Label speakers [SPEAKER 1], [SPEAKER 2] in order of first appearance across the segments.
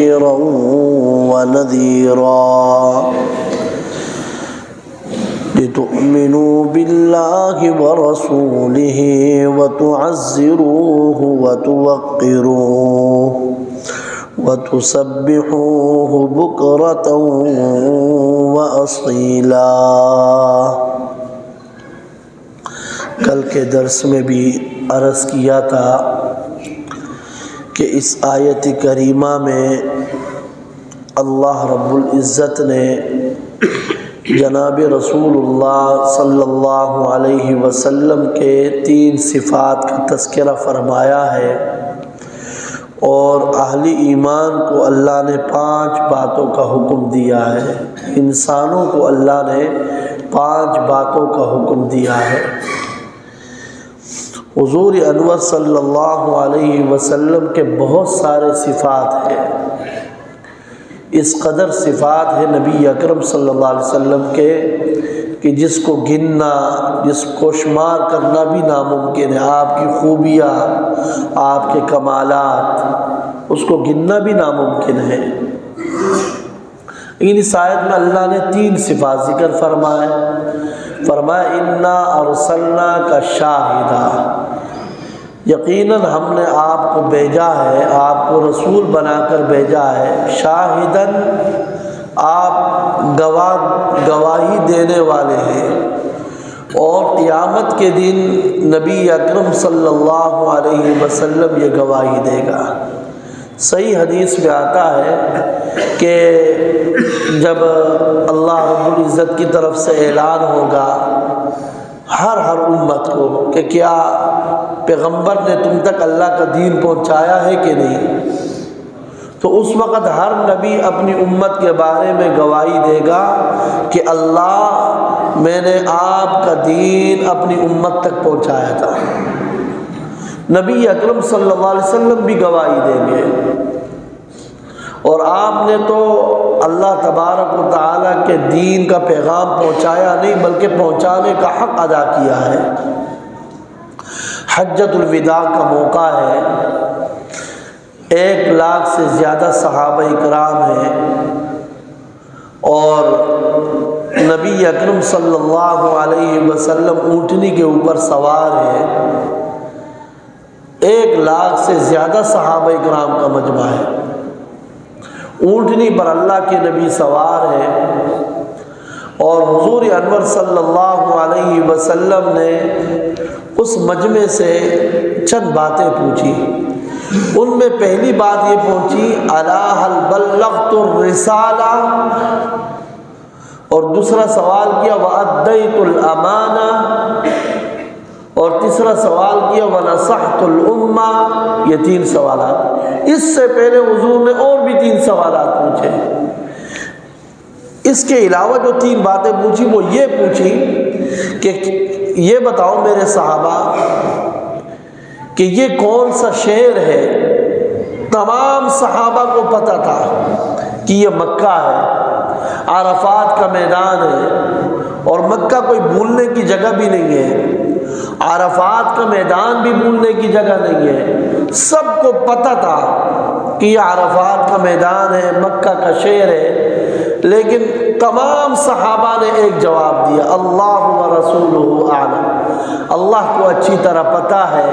[SPEAKER 1] مبشرا ونذيرا لتؤمنوا بالله ورسوله وتعزروه وتوقروه وتسبحوه بكرة وأصيلا۔ کل کے درس میں بھی عرض کیا تھا کہ اس آیت کریمہ میں اللہ رب العزت نے جناب رسول اللہ صلی اللہ علیہ وسلم کے 3 صفات کا تذکرہ فرمایا ہے، اور اہل ایمان کو اللہ نے 5 باتوں کا حکم دیا ہے، انسانوں کو اللہ نے 5 باتوں کا حکم دیا ہے۔ حضور انور صلی اللہ علیہ وسلم کے بہت سارے صفات ہیں، اس قدر صفات ہے نبی اکرم صلی اللہ علیہ وسلم کے کہ جس کو گننا، جس کو شمار کرنا بھی ناممکن ہے۔ آپ کی خوبیاں، آپ کے کمالات، اس کو گننا بھی ناممکن ہے۔ لیکن اس آیت میں اللہ نے 3 صفات ذکر فرمائے۔ انا ارسلناک شاہدا، یقیناً ہم نے آپ کو بھیجا ہے، آپ کو رسول بنا کر بھیجا ہے۔ شاہدن، آپ گواہی دینے والے ہیں، اور قیامت کے دن نبی اکرم صلی اللہ علیہ وسلم یہ گواہی دے گا۔ صحیح حدیث میں آتا ہے کہ جب اللہ رب العزت کی طرف سے اعلان ہوگا ہر امت کو کہ کیا پیغمبر نے تم تک اللہ کا دین پہنچایا ہے کہ نہیں، تو اس وقت ہر نبی اپنی امت کے بارے میں گواہی دے گا کہ اللہ، میں نے آپ کا دین اپنی امت تک پہنچایا تھا۔ نبی اکرم صلی اللہ علیہ وسلم بھی گواہی دیں گے، اور آپ نے تو اللہ تبارک و تعالیٰ کے دین کا پیغام پہنچایا نہیں بلکہ پہنچانے کا حق ادا کیا ہے۔ حجۃ الوداع کا موقع ہے، 1 لاکھ سے زیادہ صحابہ اکرام ہیں، اور نبی اکرم صلی اللہ علیہ وسلم اونٹنی کے اوپر سوار ہیں۔ 1 لاکھ سے زیادہ صحابہ اکرام کا مجمع ہے، اونٹنی پر اللہ کے نبی سوار ہے، اور حضور انور صلی اللہ علیہ وسلم نے اس مجمع سے چند باتیں پوچھی۔ ان میں پہلی بات یہ پوچھی، الا هل بلغت الرسالہ، اور دوسرا سوال کیا وادیت الامانہ، اور تیسرا سوال کیا ونصحت الامہ۔ یہ 3 سوالات، اس سے پہلے حضور نے اور بھی 3 سوالات پوچھے۔ اس کے علاوہ جو 3 باتیں پوچھی وہ یہ پوچھی کہ یہ بتاؤ میرے صحابہ کہ یہ کون سا شہر ہے۔ تمام صحابہ کو پتہ تھا کہ یہ مکہ ہے، عرفات کا میدان ہے، اور مکہ کوئی بھولنے کی جگہ بھی نہیں ہے، عرفات کا میدان بھی بھولنے کی جگہ نہیں ہے۔ سب کو پتہ تھا کہ یہ عرفات کا میدان ہے، مکہ کا شہر ہے، لیکن تمام صحابہ نے ایک جواب دیا، اللہ و رسولہ اعلم، اللہ کو اچھی طرح پتہ ہے،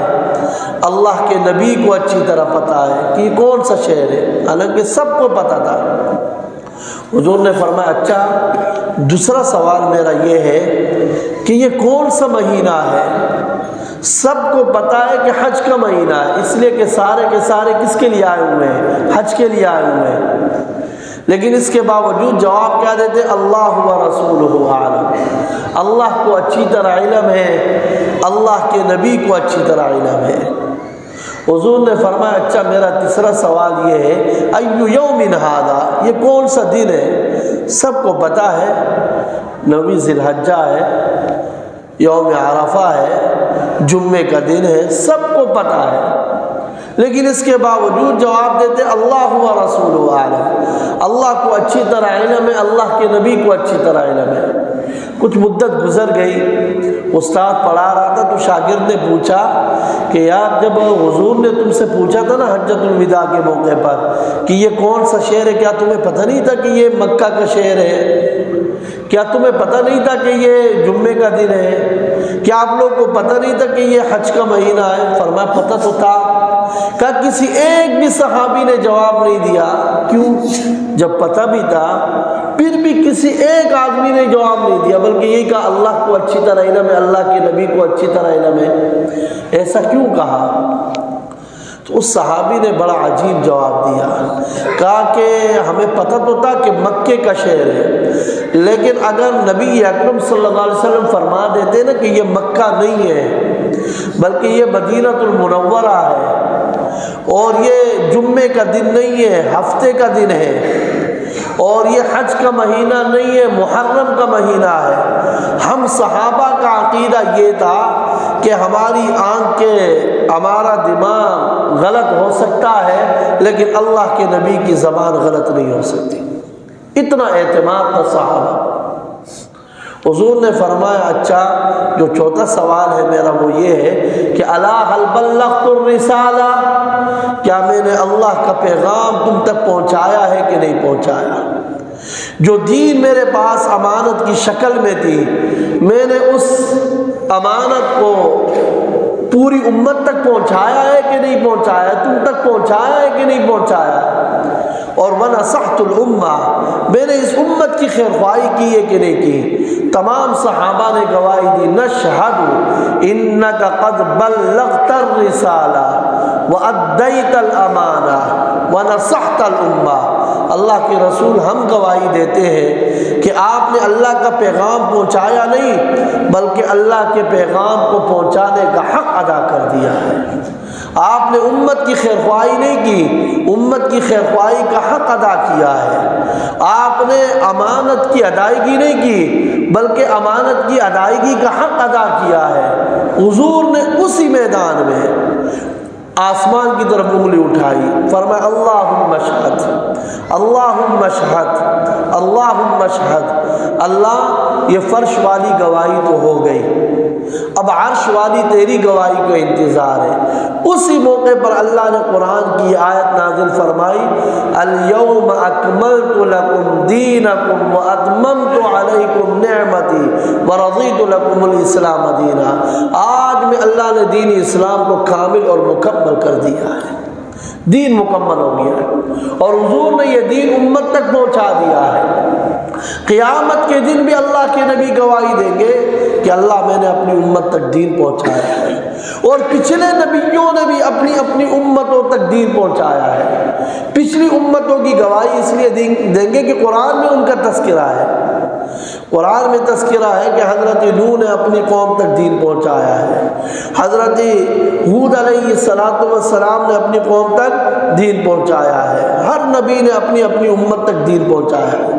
[SPEAKER 1] اللہ کے نبی کو اچھی طرح پتہ ہے کہ یہ کون سا شہر ہے، حالانکہ سب کو پتہ تھا۔ حضور نے فرمایا اچھا، دوسرا سوال میرا یہ ہے کہ یہ کون سا مہینہ ہے۔ سب کو پتہ ہے کہ حج کا مہینہ ہے، اس لیے کہ سارے کے سارے کس کے لیے آئے ہوئے ہیں؟ حج کے لیے آئے ہوئے ہیں، لیکن اس کے باوجود جواب کیا دیتے؟ اللہ و رسولہ اعلم، اللہ کو اچھی طرح علم ہے، اللہ کے نبی کو اچھی طرح علم ہے۔ حضور نے فرمایا اچھا، میرا تیسرا سوال یہ ہے، ایو یوم ھذا، یہ کون سا دن ہے؟ سب کو پتہ ہے 9 ذی الحجہ ہے، یوم عرفہ ہے، جمعے کا دن ہے، سب کو پتہ ہے، لیکن اس کے باوجود جواب دیتے اللہ و رسولہ اعلم، اللہ کو اچھی طرح علم ہے، اللہ کے نبی کو اچھی طرح علم ہے۔ کچھ مدت گزر گئی، استاد پڑھا رہا تھا تو شاگرد نے پوچھا کہ یار جب حضور نے تم سے پوچھا تھا نا حجۃ الوداع کے موقع پر کہ یہ کون سا شہر ہے، کیا تمہیں پتہ نہیں تھا کہ یہ مکہ کا شہر ہے؟ کیا تمہیں پتہ نہیں تھا کہ یہ جمعے کا دن ہے؟ کیا آپ لوگ کو پتہ نہیں تھا کہ یہ حج کا مہینہ ہے؟ فرمایا پتہ تو تھا۔ کہا کسی ایک بھی صحابی نے جواب نہیں دیا۔ کیوں؟ جب پتہ بھی تھا پھر بھی کسی ایک آدمی نے جواب نہیں دیا، بلکہ یہی کہا اللہ کو اچھی طرح علم ہے، اللہ کے نبی کو اچھی طرح علم ہے۔ ایسا کیوں کہا؟ تو اس صحابی نے بڑا عجیب جواب دیا، کہا کہ ہمیں پتہ تو تھا کہ مکے کا شہر ہے، لیکن اگر نبی اکرم صلی اللہ علیہ وسلم فرما دیتے نا کہ یہ مکہ نہیں ہے بلکہ یہ مدینہ المنورہ ہے اور یہ جمعے کا دن نہیں ہے، ہفتے کا دن ہے، اور یہ حج کا مہینہ نہیں ہے، محرم کا مہینہ ہے، ہم صحابہ کا عقیدہ یہ تھا کہ ہماری آنکھیں، ہمارا دماغ غلط ہو سکتا ہے لیکن اللہ کے نبی کی زبان غلط نہیں ہو سکتی۔ اتنا اعتماد تھا صحابہ۔ حضور نے فرمایا اچھا جو چوتھا سوال ہے میرا وہ یہ ہے کہ الا هل بلغت الرسالہ، کیا میں نے اللہ کا پیغام تم تک پہنچایا ہے کہ نہیں پہنچایا؟ جو دین میرے پاس امانت کی شکل میں تھی میں نے اس امانت کو پوری امت تک پہنچایا ہے کہ نہیں پہنچایا؟ تم تک پہنچایا ہے کہ نہیں پہنچایا؟ اور وَنَصَحْتُ الْأُمَّةَ، میں نے اس امت کی خیر خواہی کی ہے کہ نہیں کی؟ تمام صحابہ نے گواہی دی نشہد انک قد بلغت الرسالہ وَأَدَّيْتَ الْأَمَانَةَ وَنَصَحْتَ الْأُمَّةَ، اللہ کے رسول ہم گواہی دیتے ہیں کہ آپ نے اللہ کا پیغام پہنچایا نہیں بلکہ اللہ کے پیغام کو پہنچانے کا حق ادا کر دیا ہے۔ آپ نے امت کی خیر خواہی نہیں کی، امت کی خیر خواہی کا حق ادا کیا ہے۔ آپ نے امانت کی ادائیگی نہیں کی بلکہ امانت کی ادائیگی کا حق ادا کیا ہے۔ حضور نے اسی میدان میں آسمان کی طرف انگلی اٹھائی، فرمایا اللہم اشہد، اللہم اشہد، اللہم اشہد۔ اللہ یہ فرش والی گواہی تو ہو گئی، اب عرش والی تیری گواہی کا انتظار ہے۔ اسی موقع پر اللہ نے قرآن کی آیت نازل فرمائی الیوم اکملت لکم دینکم واتممت علیکم نعمتی ورضیت لکم الاسلام دینا۔ آج میں اللہ نے دین اسلام کو کامل اور مکمل کر دیا ہے، دین مکمل ہو گیا ہے اور حضور نے یہ دین امت تک پہنچا دیا ہے۔ قیامت کے دن بھی اللہ کے نبی گواہی دیں گے کہ اللہ میں نے اپنی امت تک دین پہنچایا ہے، اور پچھلے نبیوں نے بھی اپنی اپنی امتوں تک دین پہنچایا ہے۔ پچھلی امتوں کی گواہی اس لیے دیں گے کہ قرآن میں ان کا تذکرہ ہے، قرآن میں تذکرہ ہے کہ حضرت نوح نے اپنی قوم تک دین پہنچایا ہے، حضرت ہود علیہ السلام نے اپنی قوم تک دین پہنچایا ہے، ہر نبی نے اپنی اپنی امت تک دین پہنچایا ہے۔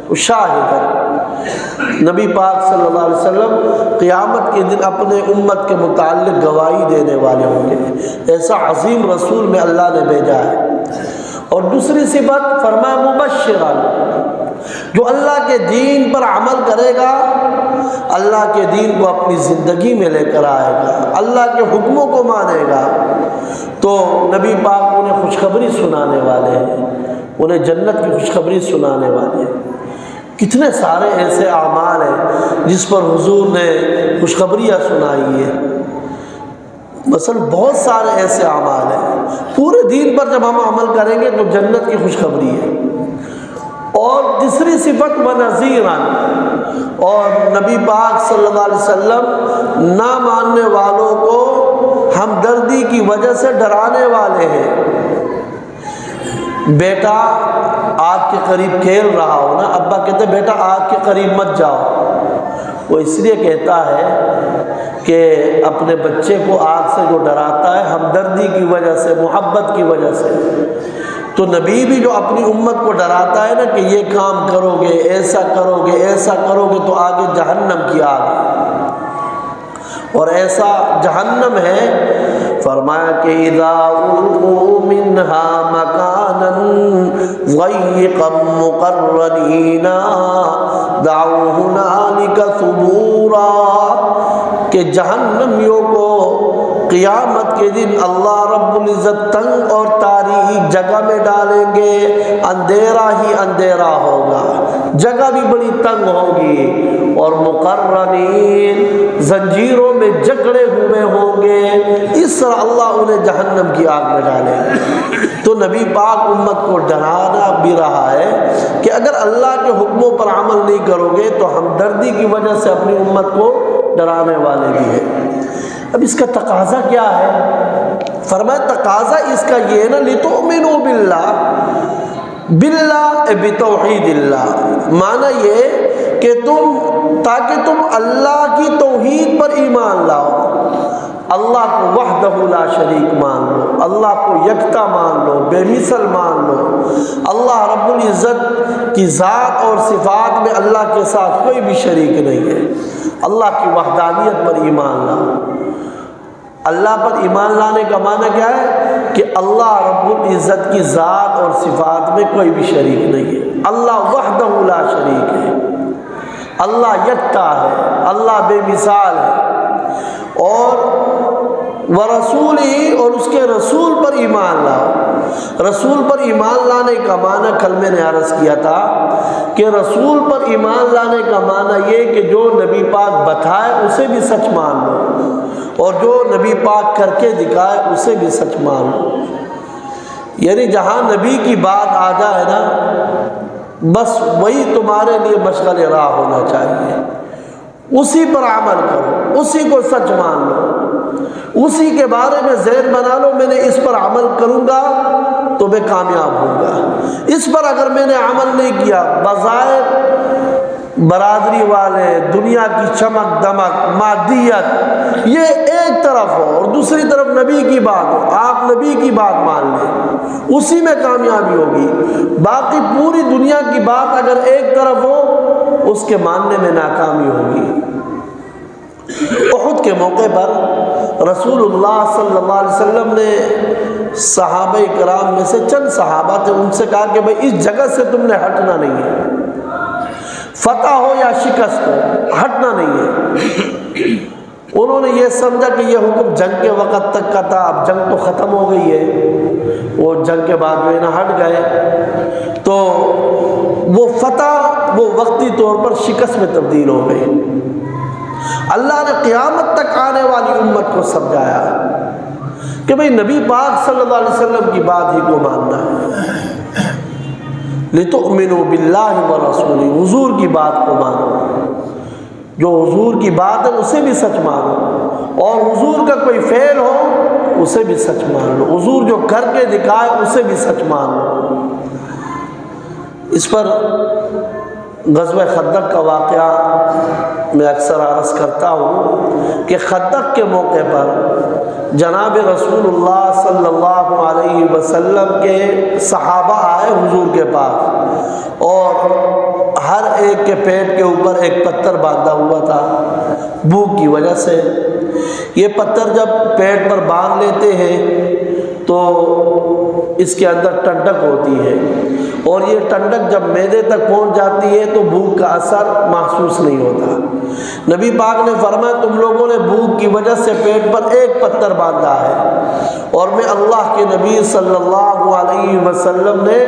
[SPEAKER 1] تو شاہد نبی پاک صلی اللہ علیہ وسلم قیامت کے دن اپنے امت کے متعلق گواہی دینے والے ہوں گے، ایسا عظیم رسول میں اللہ نے بھیجا ہے۔ اور دوسری صفت فرمایا مبشرا، جو اللہ کے دین پر عمل کرے گا اللہ کے دین کو اپنی زندگی میں لے کر آئے گا، اللہ کے حکموں کو مانے گا، تو نبی پاک انہیں خوشخبری سنانے والے ہیں، انہیں جنت کی خوشخبری سنانے والے ہیں۔ کتنے سارے ایسے اعمال ہیں جس پر حضور نے خوشخبریاں سنائی ہیں، مثلا بہت سارے ایسے اعمال ہیں، پورے دین پر جب ہم عمل کریں گے تو جنت کی خوشخبری ہے۔ اور تیسری صفت ونذیرا، اور نبی پاک صلی اللہ علیہ وسلم نہ ماننے والوں کو ہمدردی کی وجہ سے ڈرانے والے ہیں۔ بیٹا آگ کے قریب کھیل رہا ہو نا، ابا کہتے بیٹا آگ کے قریب مت جاؤ، وہ اس لیے کہتا ہے کہ اپنے بچے کو آگ سے جو ڈراتا ہے ہمدردی کی وجہ سے، محبت کی وجہ سے، تو نبی بھی جو اپنی امت کو ڈراتا ہے نا کہ یہ کام کرو گے، ایسا کرو گے، ایسا کرو گے تو آگے جہنم کی آگ ہے، اور ایسا جہنم ہے فرمایا کہ اذا القوا منها مکانا ضیقا مقرنین دعوا ہنالک ثبورا، کہ جہنمیوں کو قیامت کے دن اللہ رب العزت تنگ اور تاریک جگہ میں ڈالیں گے، اندھیرا ہی اندھیرا ہوگا، جگہ بھی بڑی تنگ ہوگی، اور مقرنین زنجیروں میں جکڑے ہوئے ہوں گے، اس طرح اللہ انہیں جہنم کی آگ میں ڈالے گا۔ تو نبی پاک امت کو ڈرانا بھی رہا ہے کہ اگر اللہ کے حکموں پر عمل نہیں کرو گے تو ہمدردی کی وجہ سے اپنی امت کو ڈرانے والے بھی ہیں۔ اب اس کا تقاضا کیا ہے؟ فرمایا تقاضا اس کا یہ ہے نا، لِتُؤْمِنُوا بِاللَّهِ، باللہ بتوحید اللہ، معنی یہ کہ تاکہ تم اللہ کی توحید پر ایمان لاؤ، اللہ کو وحدہ لا شریک مان لو، اللہ کو یکتا مان لو، بے مثل مان لو، اللہ رب العزت کی ذات اور صفات میں اللہ کے ساتھ کوئی بھی شریک نہیں ہے، اللہ کی وحدانیت پر ایمان لاؤ۔ اللہ پر ایمان لانے کا معنی کیا ہے؟ کہ اللہ رب العزت کی ذات اور صفات میں کوئی بھی شریک نہیں ہے، اللہ وحدہ لا شریک ہے، اللہ یکتا ہے، اللہ بے مثال ہے، اور ورسولی، اور اس کے رسول پر ایمان لاؤ۔ رسول پر ایمان لانے کا معنی کل میں نے عرض کیا تھا کہ رسول پر ایمان لانے کا معنی یہ کہ جو نبی پاک بتائے اسے بھی سچ مان لو، اور جو نبی پاک کر کے دکھائے اسے بھی سچ مان لو۔ یعنی جہاں نبی کی بات آ جائے نا، بس وہی تمہارے لیے مشغل راہ ہونا چاہیے، اسی پر عمل کرو، اسی کو سچ مان لو، اسی کے بارے میں ذہن بنا لو میں نے اس پر عمل کروں گا تو میں کامیاب ہوں گا، اس پر اگر میں نے عمل نہیں کیا، بظاہر برادری والے، دنیا کی چمک دمک، مادیت، یہ ایک طرف ہو اور دوسری طرف نبی کی بات ہو، آپ نبی کی بات مان لیں، اسی میں کامیابی ہوگی۔ باقی پوری دنیا کی بات اگر ایک طرف ہو، اس کے ماننے میں ناکامی ہوگی۔ احد کے موقع پر رسول اللہ صلی اللہ علیہ وسلم نے صحابہ کرام میں سے چند صحابہ تھے، ان سے کہا کہ بھئی اس جگہ سے تم نے ہٹنا نہیں ہے، فتح ہو یا شکست ہو، ہٹنا نہیں ہے۔ انہوں نے یہ سمجھا کہ یہ حکم جنگ کے وقت تک کا تھا، اب جنگ تو ختم ہو گئی ہے، وہ جنگ کے بعد جو ہے نا ہٹ گئے، تو وہ فتح وہ وقتی طور پر شکست میں تبدیل ہو گئی۔ اللہ نے قیامت تک آنے والی امت کو سمجھایا کہ بھئی نبی پاک صلی اللہ علیہ وسلم کی بات ہی کو ماننا ہے، لِتُؤْمِنُوا بِاللَّهِ وَرَسُولِهِ، حضور کی بات کو مانو، جو حضور کی بات ہے اسے بھی سچ مانو، اور حضور کا کوئی فعل ہو اسے بھی سچ مان لو، حضور جو کر کے دکھائے اسے بھی سچ مان لو۔ اس پر غزوہ خندق کا واقعہ میں اکثر عرض کرتا ہوں کہ خندق کے موقع پر جناب رسول اللہ صلی اللہ علیہ وسلم کے صحابہ آئے حضور کے پاس، اور ہر ایک کے پیٹ کے اوپر ایک پتھر باندھا ہوا تھا بھوک کی وجہ سے۔ یہ پتھر جب پیٹ پر باندھ لیتے ہیں تو اس کے اندر ٹھنڈک ہوتی ہے، اور یہ ٹھنڈک جب معدے تک پہنچ جاتی ہے تو بھوک کا اثر محسوس نہیں ہوتا۔ نبی پاک نے فرمایا تم لوگوں نے بھوک کی وجہ سے پیٹ پر ایک پتھر باندھا ہے، اور میں اللہ کے نبی صلی اللہ علیہ وسلم نے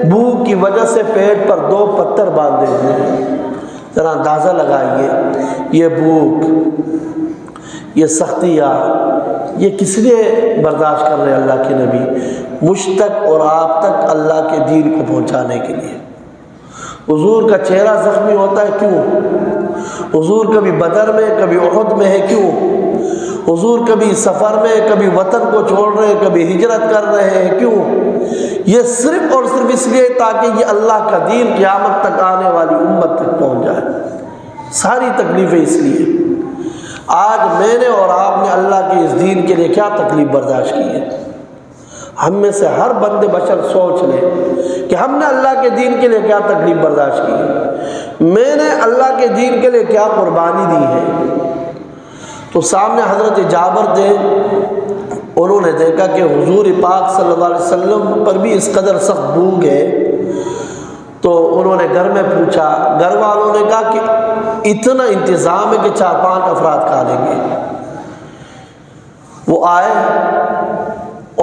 [SPEAKER 1] بھوک کی وجہ سے پیٹ پر 2 پتھر باندھے ہیں۔ ذرا اندازہ لگائیے، یہ بھوک، یہ سختیاں، یہ کس لیے برداشت کر رہے اللہ کے نبی؟ مجھ تک اور آپ تک اللہ کے دین کو پہنچانے کے لیے۔ حضور کا چہرہ زخمی ہوتا ہے، کیوں؟ حضور کبھی بدر میں کبھی احد میں ہے، کیوں؟ حضور کبھی سفر میں کبھی وطن کو چھوڑ رہے ہیں، کبھی ہجرت کر رہے ہیں، کیوں؟ یہ صرف اور صرف اس لیے تاکہ یہ اللہ کا دین قیامت تک آنے والی امت تک پہنچ جائے۔ ساری تکلیفیں اس لیے۔ آج میں نے اور آپ نے اللہ کے اس دین کے لیے کیا تکلیف برداشت کی ہے؟ ہم میں سے ہر بندے بشر سوچ لے کہ ہم نے اللہ کے دین کے لیے کیا تکلیف برداشت کی ہے، میں نے اللہ کے دین کے لیے کیا قربانی دی ہے۔ تو سامنے حضرت جابر تھے، انہوں نے دیکھا کہ حضور پاک صلی اللہ علیہ وسلم پر بھی اس قدر سخت بھوک ہے، تو انہوں نے گھر میں پوچھا، گھر والوں نے کہا کہ اتنا انتظام ہے کہ 4-5 افراد کھا لیں گے۔ وہ آئے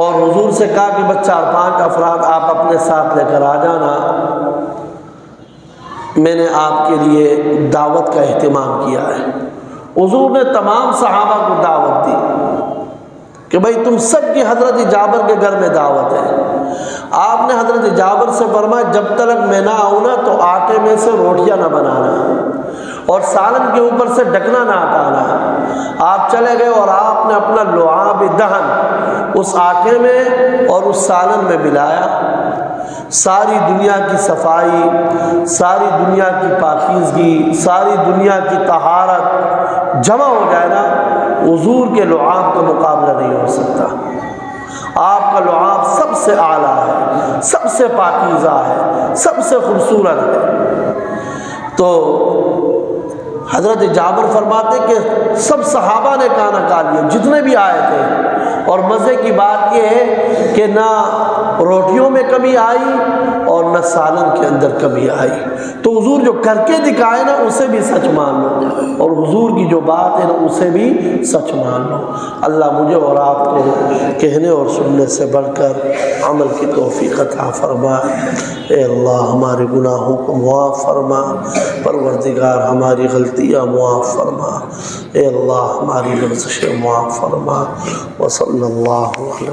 [SPEAKER 1] اور حضور سے کہا کہ بس 4-5 افراد آپ اپنے ساتھ لے کر آ جانا، میں نے آپ کے لیے دعوت کا اہتمام کیا ہے۔ حضور نے تمام صحابہ کو دعوت دی کہ بھائی تم سب کی حضرت جابر کے گھر میں دعوت ہے۔ آپ نے حضرت جابر سے فرمایا جب تک میں نہ آؤں نا تو آٹے میں سے روٹیاں نہ بنانا اور سالن کے اوپر سے ڈھکنا نہ ہٹانا۔ آپ چلے گئے اور آپ نے اپنا لعاب دہن اس آٹے میں اور اس سالن میں ملایا۔ ساری دنیا کی صفائی، ساری دنیا کی پاکیزگی، ساری دنیا کی طہارت جمع ہو جائے نا، حضور کے لعاب کا مقابلہ نہیں ہو سکتا۔ آپ کا لعاب سب سے اعلیٰ ہے، سب سے پاکیزہ ہے، سب سے خوبصورت ہے۔ تو حضرت جابر فرماتے کہ سب صحابہ نے کھانا کھا لیا جتنے بھی آئے تھے، اور مزے کی بات یہ ہے کہ نہ روٹیوں میں کمی آئی اور نہ سالن کے اندر کمی آئی۔ تو حضور جو کر کے دکھائے نا اسے بھی سچ مان لو، اور حضور کی جو بات ہے نا اسے بھی سچ مان لو۔ اللہ مجھے اور آپ کو کہنے اور سننے سے بڑھ کر عمل کی توفیق عطا فرما۔ اے اللہ ہمارے گناہوں کو معاف فرما، پروردگار ہماری غلطیاں معاف فرما، اے اللہ ہماری لغزشیں معاف فرما۔ وصلی اللہ علیہ